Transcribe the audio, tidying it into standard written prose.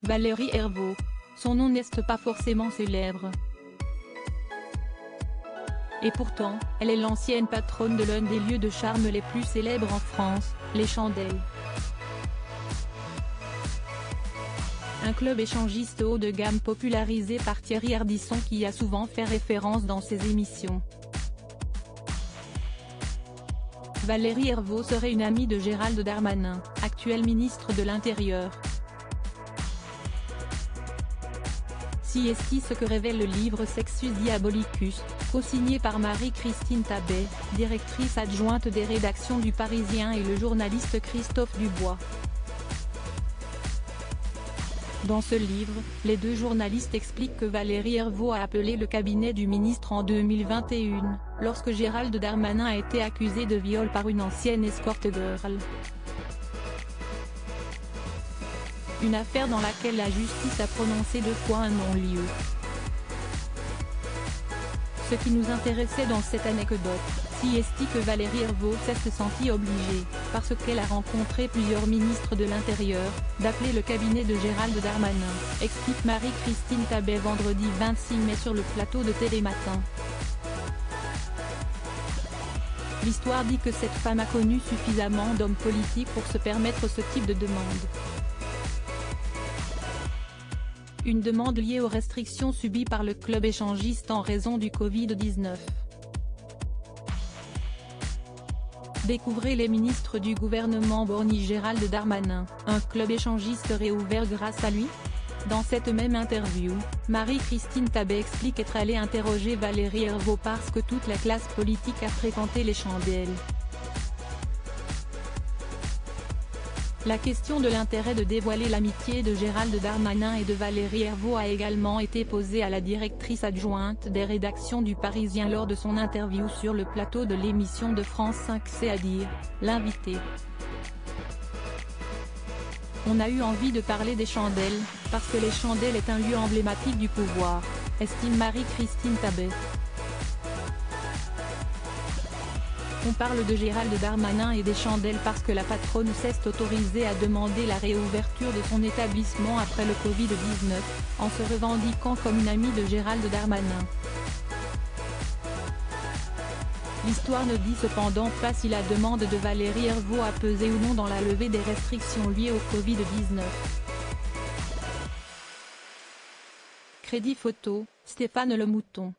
Valérie Hervaux. Son nom n'est pas forcément célèbre. Et pourtant, elle est l'ancienne patronne de l'un des lieux de charme les plus célèbres en France, les Chandelles. Un club échangiste haut de gamme popularisé par Thierry Ardisson qui a souvent fait référence dans ses émissions. Valérie Hervaux serait une amie de Gérald Darmanin, actuel ministre de l'Intérieur. Si est ce que révèle le livre Sexus Diabolicus, co-signé par Marie-Christine Tabet, directrice adjointe des rédactions du Parisien, et le journaliste Christophe Dubois. Dans ce livre, les deux journalistes expliquent que Valérie Hervaux a appelé le cabinet du ministre en 2021, lorsque Gérald Darmanin a été accusé de viol par une ancienne escort girl. Une affaire dans laquelle la justice a prononcé 2 fois un non-lieu. Ce qui nous intéressait dans cette anecdote, si est que Valérie Hervaux s'est sentie obligée, parce qu'elle a rencontré plusieurs ministres de l'Intérieur, d'appeler le cabinet de Gérald Darmanin, explique Marie-Christine Tabet vendredi 26 mai sur le plateau de Télématin. L'histoire dit que cette femme a connu suffisamment d'hommes politiques pour se permettre ce type de demande. Une demande liée aux restrictions subies par le club échangiste en raison du Covid-19. Découvrez les ministres du gouvernement borgne Gérald Darmanin, un club échangiste réouvert grâce à lui? Dans cette même interview, Marie-Christine Tabet explique être allée interroger Valérie Hervaux parce que toute la classe politique a fréquenté les Chandelles. La question de l'intérêt de dévoiler l'amitié de Gérald Darmanin et de Valérie Hervaux a également été posée à la directrice adjointe des rédactions du Parisien lors de son interview sur le plateau de l'émission de France 5, c'est-à-dire l'invité. On a eu envie de parler des Chandelles, parce que les Chandelles est un lieu emblématique du pouvoir, estime Marie-Christine Tabet. On parle de Gérald Darmanin et des Chandelles parce que la patronne s'est autorisée à demander la réouverture de son établissement après le Covid-19, en se revendiquant comme une amie de Gérald Darmanin. L'histoire ne dit cependant pas si la demande de Valérie Hervaux a pesé ou non dans la levée des restrictions liées au Covid-19. Crédit photo, Stéphane Le Mouton.